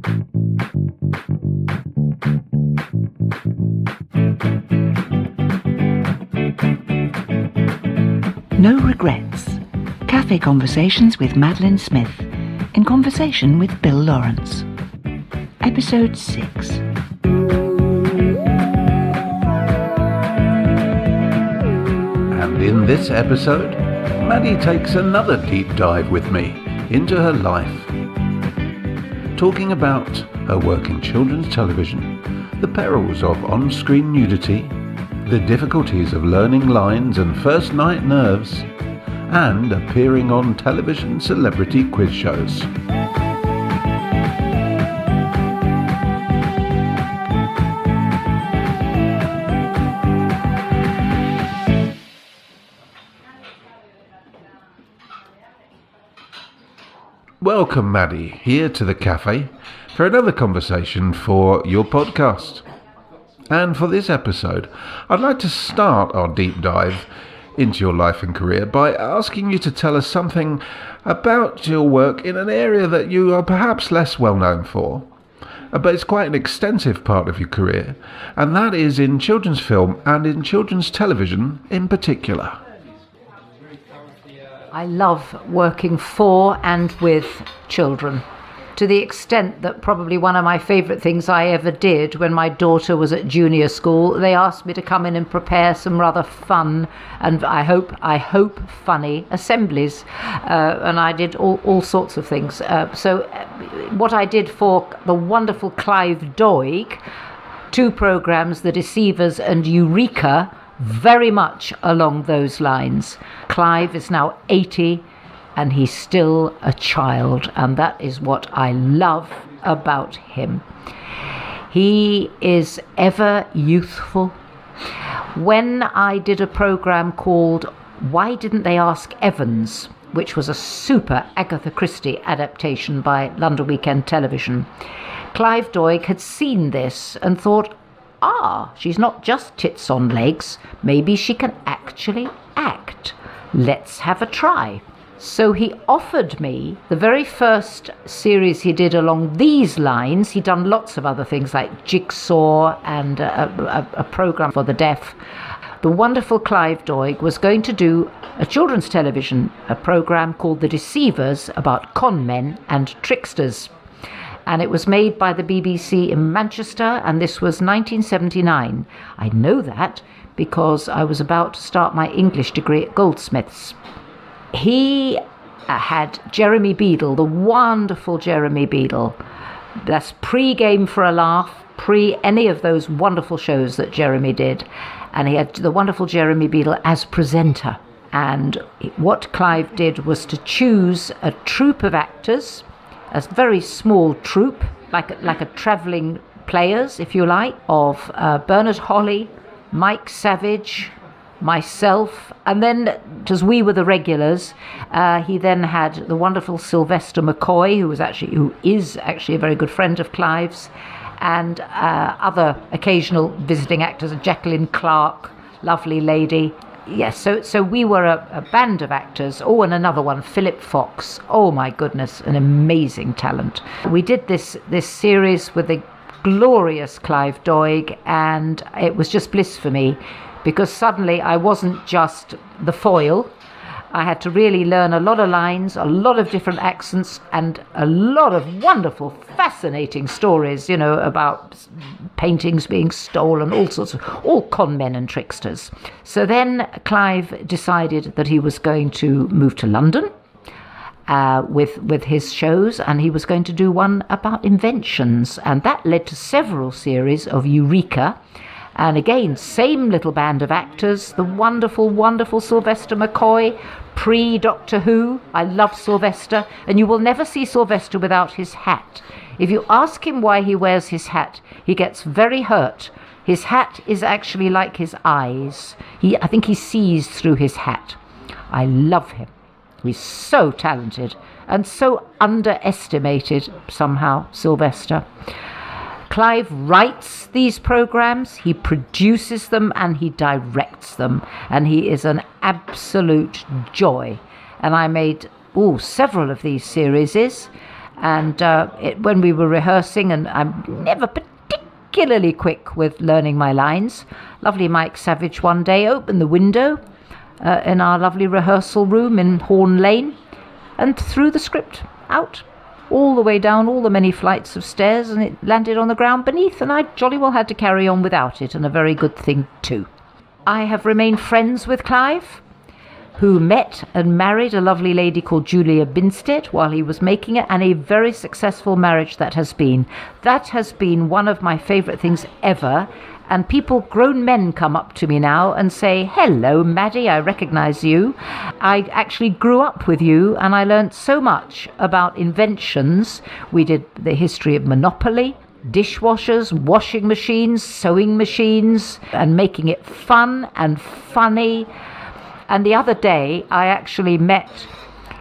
No Regrets. Cafe Conversations with Madeline Smith in conversation with Bill Lawrence. Episode 6. And in this episode, Maddie takes another deep dive with me into her life, talking about her work in children's television, the perils of on-screen nudity, the difficulties of learning lines and first night nerves, and appearing on television celebrity quiz shows. Welcome, Maddie, here to the cafe for another conversation for your podcast. And for this episode, I'd like to start our deep dive into your life and career by asking you to tell us something about your work in an area that you are perhaps less well known for, but it's quite an extensive part of your career, and that is in children's film and in children's television in particular. I love working for and with children, to the extent that probably one of my favourite things I ever did when my daughter was at junior school, they asked me to come in and prepare some rather fun and I hope funny assemblies, and I did all sorts of things. So what I did for the wonderful Clive Doig, 2 programmes, The Deceivers and Eureka, very much along those lines. Clive is now 80 and he's still a child, and that is what I love about him. He is ever youthful. When I did a programme called Why Didn't They Ask Evans, which was a super Agatha Christie adaptation by London Weekend Television, Clive Doig had seen this and thought, she's not just tits on legs, maybe she can actually act. Let's have a try. So he offered me the very first series he did along these lines. He'd done lots of other things like Jigsaw and a programme for the deaf. The wonderful Clive Doig was going to do a children's television, a programme called The Deceivers, about con men and tricksters. And it was made by the BBC in Manchester, and this was 1979. I know that because I was about to start my English degree at Goldsmiths. He had Jeremy Beadle, the wonderful Jeremy Beadle. That's pre-Game for a Laugh, pre any of those wonderful shows that Jeremy did. And he had the wonderful Jeremy Beadle as presenter. And what Clive did was to choose a troupe of actors, a very small troupe, like a travelling players, if you like, of Bernard Holly, Mike Savage, myself, and then, because we were the regulars, he then had the wonderful Sylvester Mccoy, who is actually a very good friend of Clive's, and other occasional visiting actors, Jacqueline Clark, lovely lady. Yes, so we were a band of actors. Oh, and another one, Phillip Fox. Oh my goodness, an amazing talent. We did this series with the glorious Clive Doig, and it was just bliss for me, because suddenly I wasn't just the foil. I had to really learn a lot of lines, a lot of different accents, and a lot of wonderful, fascinating stories, about paintings being stolen, all con men and tricksters. So then Clive decided that he was going to move to London with his shows, and he was going to do one about inventions, and that led to several series of Eureka. And again, same little band of actors, the wonderful, wonderful Sylvester McCoy, pre-Doctor Who. I love Sylvester, and you will never see Sylvester without his hat. If you ask him why he wears his hat, he gets very hurt. His hat is actually like his eyes. I think he sees through his hat. I love him. He's so talented and so underestimated somehow, Sylvester. Clive writes these programs, he produces them, and he directs them, and he is an absolute joy. And I made several of these series, And when we were rehearsing, and I'm never particularly quick with learning my lines, lovely Mike Savage one day opened the window in our lovely rehearsal room in Horn Lane and threw the script out all the way down all the many flights of stairs, and it landed on the ground beneath, and I jolly well had to carry on without it, and a very good thing too. I have remained friends with Clive, who met and married a lovely lady called Julia Binstead while he was making it, and a very successful marriage that has been. That has been one of my favourite things ever, and people, grown men, come up to me now and say, "Hello, Maddie, I recognise you. I actually grew up with you, and I learnt so much about inventions." We did the history of Monopoly, dishwashers, washing machines, sewing machines, and making it fun and funny. And the other day, I actually met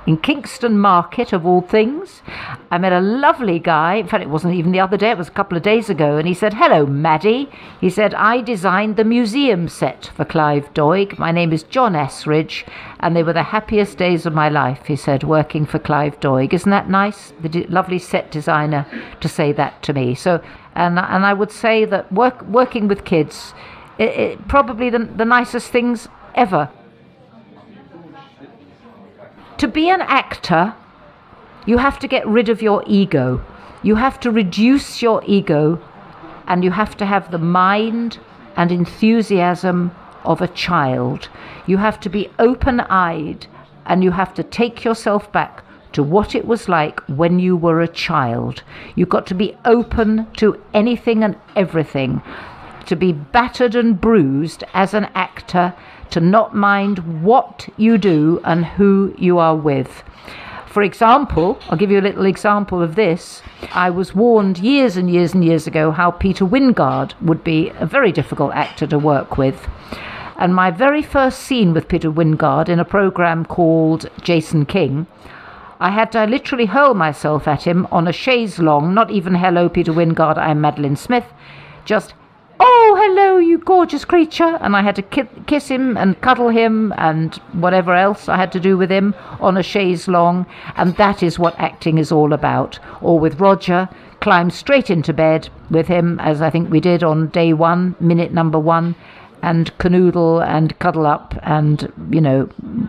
in Kingston Market, of all things, I met a lovely guy. In fact, it wasn't even the other day, it was a couple of days ago. And he said, "Hello, Maddie." He said, "I designed the museum set for Clive Doig. My name is John Esridge, and they were the happiest days of my life," he said, working for Clive Doig. Isn't that nice? The lovely set designer to say that to me. So, and I would say that working with kids, it probably the nicest things ever. To be an actor, you have to get rid of your ego. You have to reduce your ego, and you have to have the mind and enthusiasm of a child. You have to be open-eyed, and you have to take yourself back to what it was like when you were a child. You've got to be open to anything and everything, to be battered and bruised as an actor, to not mind what you do and who you are with. For example, I'll give you a little example of this. I was warned years and years and years ago how Peter Wyngarde would be a very difficult actor to work with. And my very first scene with Peter Wyngarde in a programme called Jason King, I had to literally hurl myself at him on a chaise longue, not even "Hello, Peter Wyngarde, I'm Madeline Smith," just "Oh, hello, you gorgeous creature," and I had to kiss him and cuddle him and whatever else I had to do with him on a chaise longue, and that is what acting is all about. Or with Roger, climb straight into bed with him, as I think we did on day one, minute number one, and canoodle and cuddle up and,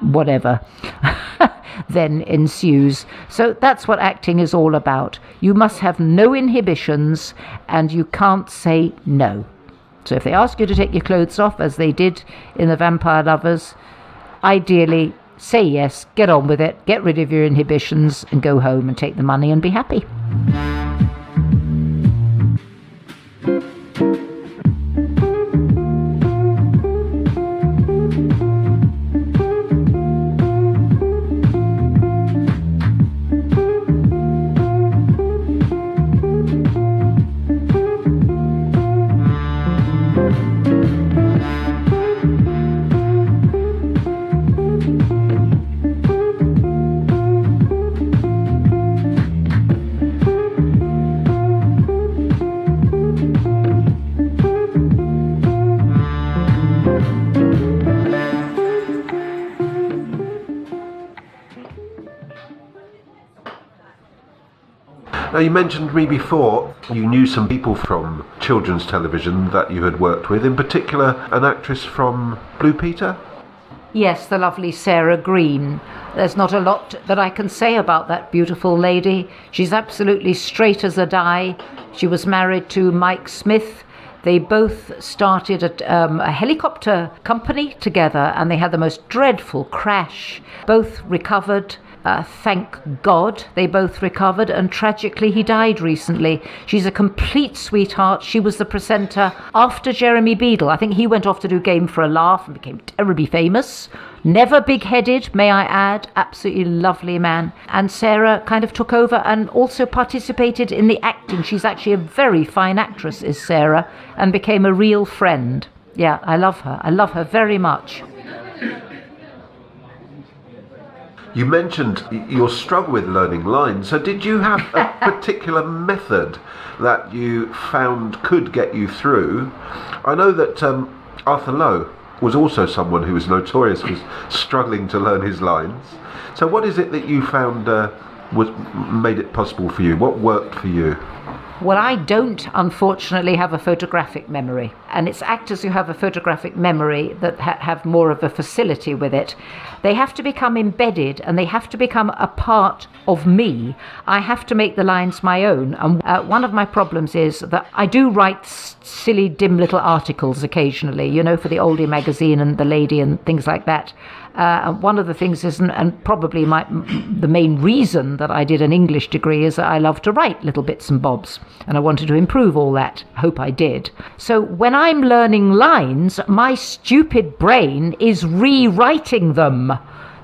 whatever then ensues. So that's what acting is all about. You must have no inhibitions, and you can't say no. So if they ask you to take your clothes off, as they did in The Vampire Lovers, ideally say yes, get on with it, get rid of your inhibitions, and go home and take the money and be happy. Now, you mentioned me before you knew some people from children's television that you had worked with, in particular an actress from Blue Peter? Yes, the lovely Sarah Green. There's not a lot that I can say about that beautiful lady. She's absolutely straight as a die. She was married to Mike Smith. They both started a helicopter company together, and they had the most dreadful crash. Both recovered. Thank God they both recovered, and tragically he died recently. She's a complete sweetheart. She was the presenter after Jeremy Beadle. I think he went off to do Game for a Laugh and became terribly famous. Never big-headed, may I add. Absolutely lovely man. And Sarah kind of took over and also participated in the acting. She's actually a very fine actress, is Sarah, and became a real friend. Yeah, I love her. I love her very much. You mentioned your struggle with learning lines. So did you have a particular method that you found could get you through? I know that Arthur Lowe was also someone who was notorious for struggling to learn his lines. So what is it that you found made it possible for you? What worked for you? Well, I don't, unfortunately, have a photographic memory. And it's actors who have a photographic memory that have more of a facility with it. They have to become embedded and they have to become a part of me. I have to make the lines my own. And one of my problems is that I do write silly, dim little articles occasionally, for the Oldie magazine and The Lady and things like that. And one of the things is, and probably the main reason that I did an English degree, is that I love to write little bits and bobs, and I wanted to improve all that. Hope I did. So when I'm learning lines, my stupid brain is rewriting them.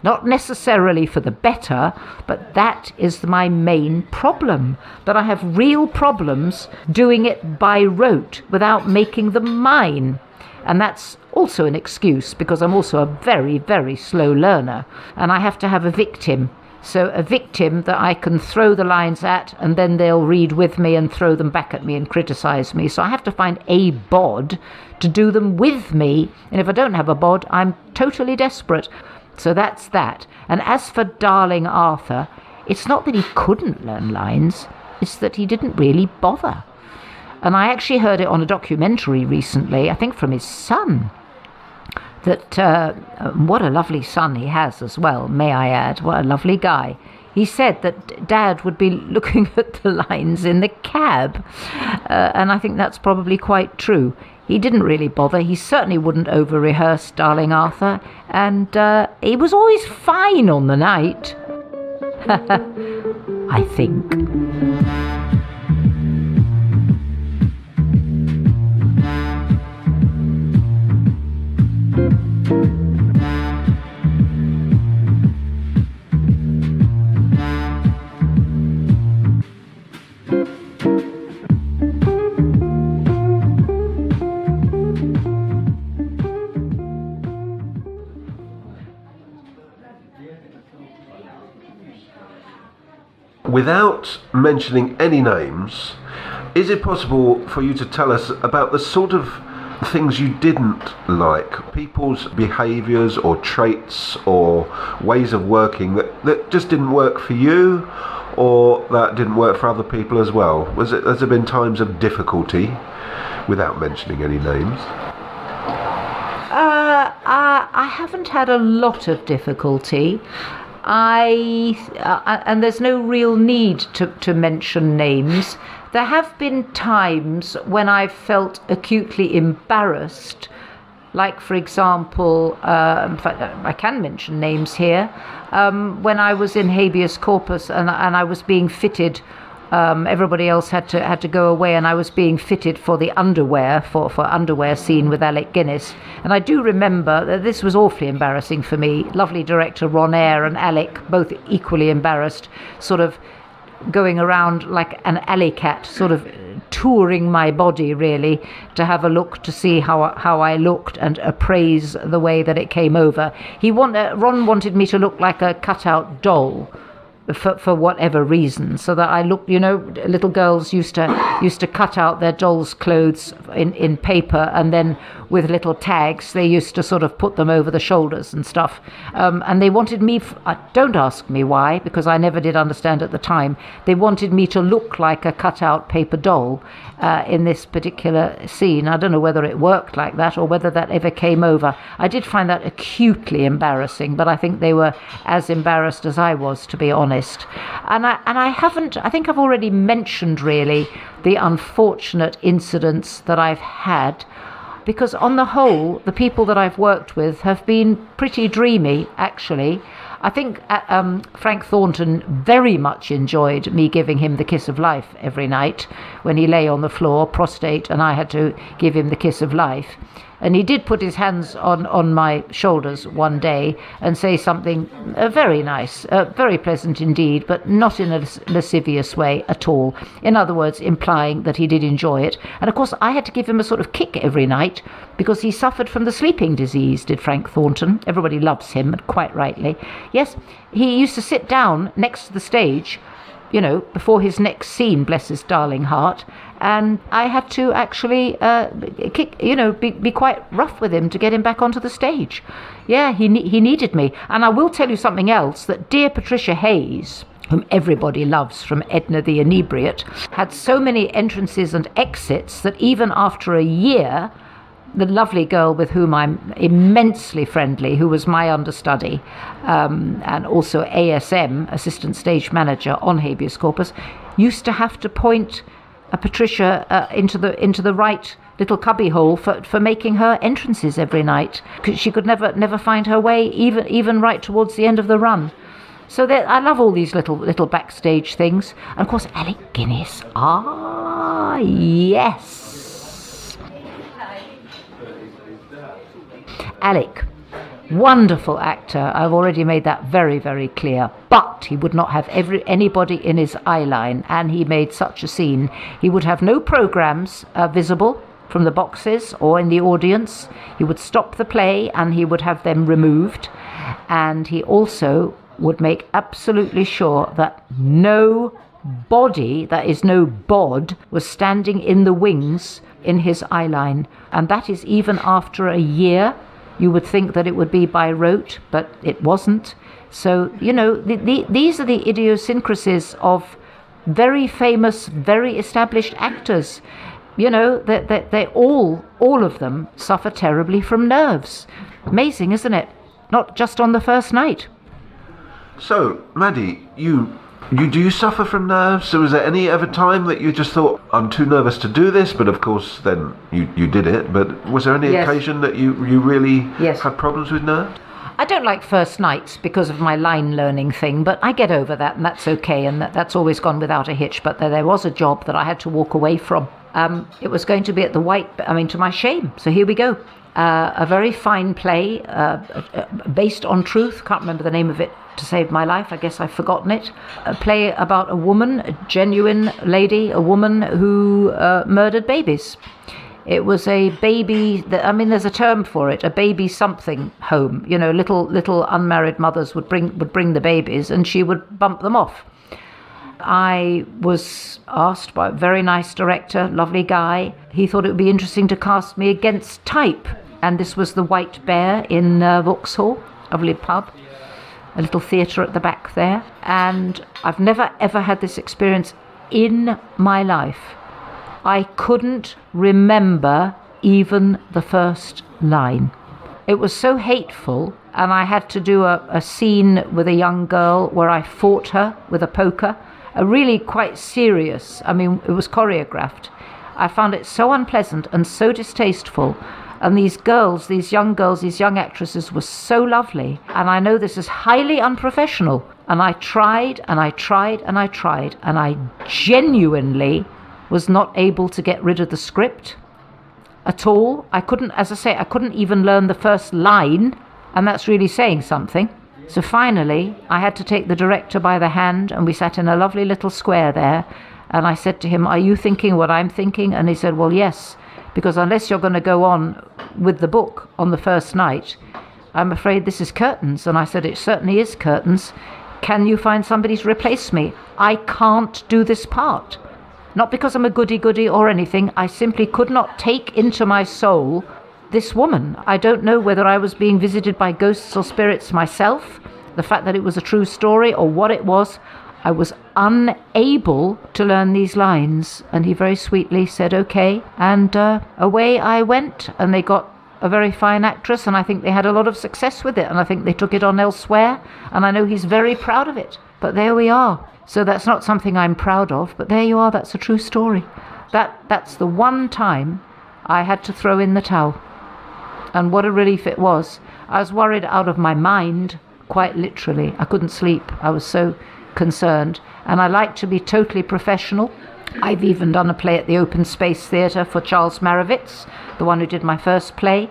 Not necessarily for the better, but that is my main problem. That I have real problems doing it by rote without making them mine. And that's also an excuse because I'm also a very, very slow learner and I have to have a victim. So a victim that I can throw the lines at and then they'll read with me and throw them back at me and criticize me. So I have to find a bod to do them with me. And if I don't have a bod, I'm totally desperate. So that's that. And as for Darling Arthur, it's not that he couldn't learn lines, it's that he didn't really bother. And I actually heard it on a documentary recently, I think from his son, that what a lovely son he has as well, may I add, what a lovely guy. He said that Dad would be looking at the lines in the cab, and I think that's probably quite true. He didn't really bother. He certainly wouldn't over-rehearse Darling Arthur, and he was always fine on the night. I think. Without mentioning any names, is it possible for you to tell us about the sort of things you didn't like, people's behaviours or traits or ways of working that just didn't work for you, or that didn't work for other people as well? Has there been times of difficulty, without mentioning any names? I haven't had a lot of difficulty. And there's no real need to mention names. There have been times when I've felt acutely embarrassed, like, for example, in fact, I can mention names here, when I was in habeas corpus and I was being fitted. Everybody else had to go away, and I was being fitted for the underwear, for underwear scene with Ellie Guinness. And I do remember that this was awfully embarrassing for me. Lovely director Ron Eyre and Alec, both equally embarrassed, sort of going around like an alley cat, sort of touring my body really to have a look to see how I looked and appraise the way that it came over. Ron wanted me to look like a cut-out doll. For whatever reason, so that I looked, little girls used to cut out their dolls' clothes in paper, and then with little tags they used to sort of put them over the shoulders and stuff. And they wanted me, don't ask me why, because I never did understand at the time, they wanted me to look like a cut-out paper doll in this particular scene. I don't know whether it worked like that or whether that ever came over. I did find that acutely embarrassing, but I think they were as embarrassed as I was, to be honest. And I think I've already mentioned really the unfortunate incidents that I've had, because on the whole, the people that I've worked with have been pretty dreamy, actually. I think Frank Thornton very much enjoyed me giving him the kiss of life every night when he lay on the floor, prostrate, and I had to give him the kiss of life. And he did put his hands on my shoulders one day and say something very nice, very pleasant indeed, but not in a lascivious way at all. In other words, implying that he did enjoy it. And of course, I had to give him a sort of kick every night because he suffered from the sleeping disease, did Frank Thornton. Everybody loves him, and quite rightly. Yes, he used to sit down next to the stage, before his next scene, bless his darling heart, and I had to actually be quite rough with him to get him back onto the stage. Yeah, he needed me. And I will tell you something else, that dear Patricia Hayes, whom everybody loves from Edna the Inebriate, had so many entrances and exits that even after a year, the lovely girl with whom I'm immensely friendly, who was my understudy, and also ASM, Assistant Stage Manager on Habeas Corpus, used to have to point Patricia into the right little cubbyhole for making her entrances every night, because she could never find her way, even right towards the end of the run. So I love all these little backstage things. And of course, Ellie Guinness. Ah, yes. Alec, wonderful actor. I've already made that very, very clear. But he would not have anybody in his eye line, and he made such a scene. He would have no programs visible from the boxes or in the audience. He would stop the play and he would have them removed. And he also would make absolutely sure that no body, that is no bod, was standing in the wings in his eye line. And that is even after a year. You would think that it would be by rote, but it wasn't. So, these are the idiosyncrasies of very famous, very established actors. They all of them suffer terribly from nerves. Amazing, isn't it? Not just on the first night. So, Maddie, do you suffer from nerves? So was there any ever time that you just thought, I'm too nervous to do this, but of course then you did it, but was there any occasion that you really had problems with nerves? I don't like first nights because of my line learning thing, but I get over that, and that's okay, and that's always gone without a hitch. But there was a job that I had to walk away from. It was going to be at the to my shame. So here we go. A very fine play based on truth. Can't remember the name of it to save my life. I guess I've forgotten it. A play about a woman, a genuine lady, a woman who murdered babies. It was a baby, there's a term for it, a baby something home. Little unmarried mothers would bring the babies and she would bump them off. I was asked by a very nice director, lovely guy. He thought it would be interesting to cast me against type. And this was the White Bear in Vauxhall, a lovely pub, a little theatre at the back there. And I've never, ever had this experience in my life. I couldn't remember even the first line. It was so hateful, and I had to do a scene with a young girl where I fought her with a poker. A really quite serious, it was choreographed. I found it so unpleasant and so distasteful. And these young actresses were so lovely. And I know this is highly unprofessional. And I tried and I tried and I tried. And I genuinely was not able to get rid of the script at all. I couldn't even learn the first line. And that's really saying something. So finally, I had to take the director by the hand, and we sat in a lovely little square there. And I said to him, "Are you thinking what I'm thinking?" And he said, "Well, yes, because unless you're going to go on with the book on the first night, I'm afraid this is curtains." And I said, "It certainly is curtains. Can you find somebody to replace me? I can't do this part." Not because I'm a goody-goody or anything. I simply could not take into my soul this woman. I don't know whether I was being visited by ghosts or spirits myself, the fact that it was a true story, or what it was. I was unable to learn these lines. And he very sweetly said, "Okay." And away I went, and they got a very fine actress, and I think they had a lot of success with it, and I think they took it on elsewhere, and I know he's very proud of it. But there we are. So that's not something I'm proud of, but there you are. That's a true story. That's the one time I had to throw in the towel. And what a relief it was. I was worried out of my mind, quite literally. I couldn't sleep. I was so concerned. And I like to be totally professional. I've even done a play at the Open Space Theatre for Charles Marovitz, the one who did my first play,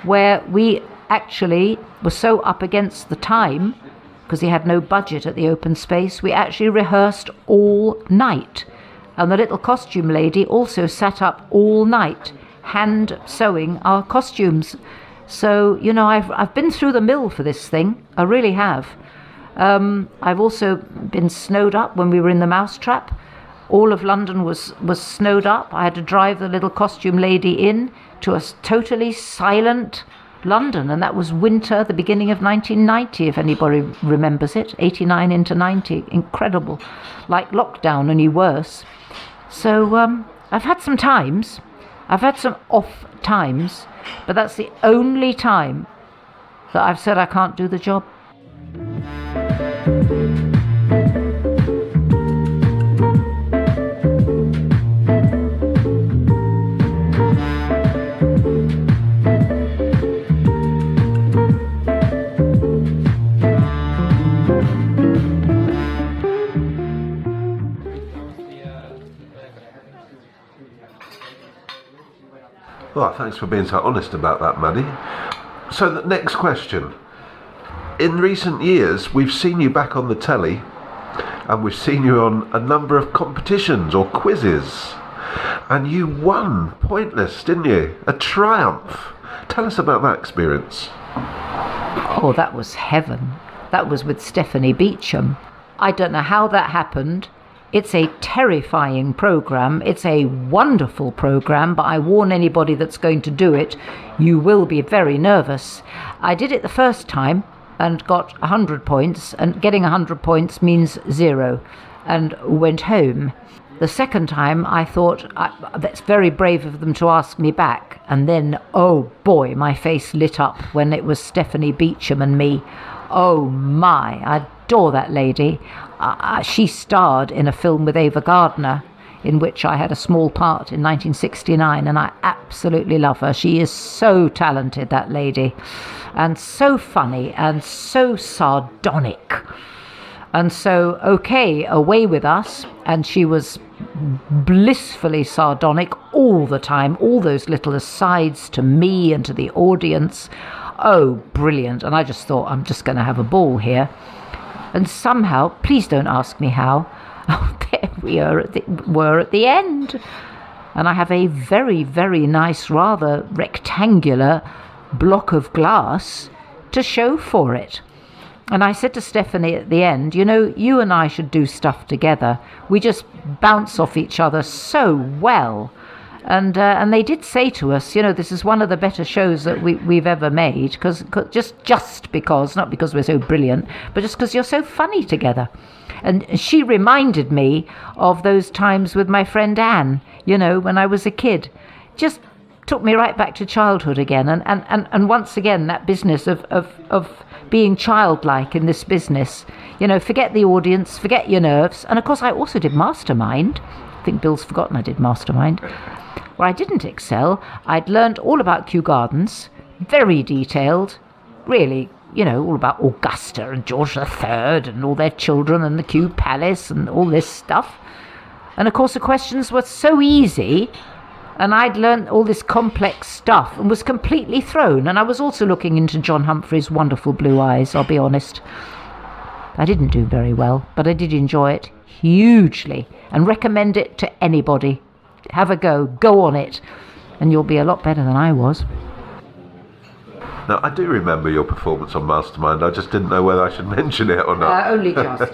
where we actually were so up against the time, because he had no budget at the Open Space, we actually rehearsed all night. And the little costume lady also sat up all night, hand sewing our costumes. So, I've been through the mill for this thing. I really have. I've also been snowed up when we were in the Mousetrap. All of London was snowed up. I had to drive the little costume lady in to a totally silent London, and that was winter, the beginning of 1990, if anybody remembers it, 89 into 90, incredible, like lockdown, only worse. So I've had some times, I've had some off times, but that's the only time that I've said I can't do the job. Well, thanks for being so honest about that, Maddie. So the next question. In recent years, we've seen you back on the telly, and we've seen you on a number of competitions or quizzes, and you won Pointless, didn't you? A triumph. Tell us about that experience. Oh, that was heaven. That was with Stephanie Beacham. I don't know how that happened. It's a terrifying programme. It's a wonderful programme, but I warn anybody that's going to do it, you will be very nervous. I did it the first time and got 100 points, and getting 100 points means 0, and went home. The second time I thought, that's very brave of them to ask me back, and then, oh boy, my face lit up when it was Stephanie Beacham and me. Oh my, I adore that lady. She starred in a film with Ava Gardner, in which I had a small part in 1969, and I absolutely love her. She is so talented, that lady, and so funny and so sardonic. And so, okay, away with us, and she was blissfully sardonic all the time, all those little asides to me and to the audience. Oh, brilliant. And I just thought, I'm just going to have a ball here. And somehow, please don't ask me how, oh, there we were at the end. And I have a very, very nice, rather rectangular block of glass to show for it. And I said to Stephanie at the end, you know, you and I should do stuff together. We just bounce off each other so well. And they did say to us, you know, this is one of the better shows that we've ever made, because just because, not because we're so brilliant, but just because you're so funny together. And she reminded me of those times with my friend Anne, you know, when I was a kid. Just took me right back to childhood again. And once again, that business of being childlike in this business. You know, forget the audience, forget your nerves. And of course, I also did Mastermind. I think Bill's forgotten I did Mastermind. Where I didn't excel, I'd learned all about Kew Gardens, very detailed, really, you know, all about Augusta and George III and all their children and the Kew Palace and all this stuff. And of course the questions were so easy, and I'd learned all this complex stuff and was completely thrown. And I was also looking into John Humphrey's wonderful blue eyes, I'll be honest. I didn't do very well, but I did enjoy it hugely and recommend it to anybody. Have a go on it, and you'll be a lot better than I was. Now, I do remember your performance on Mastermind. I just didn't know whether I should mention it or not. Only just.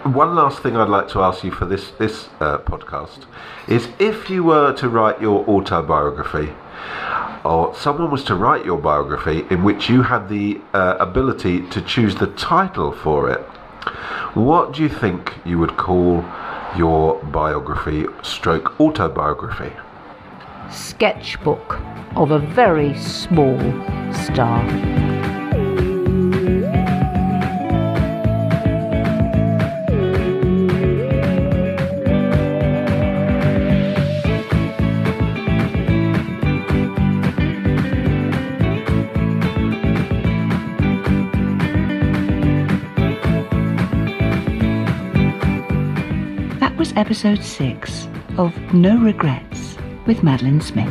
One last thing I'd like to ask you for this podcast is, if you were to write your autobiography, or someone was to write your biography in which you had the ability to choose the title for it, what do you think you would call your biography / autobiography? Sketchbook of a very small star. That was episode 6 of No Regrets with Madeline Smith.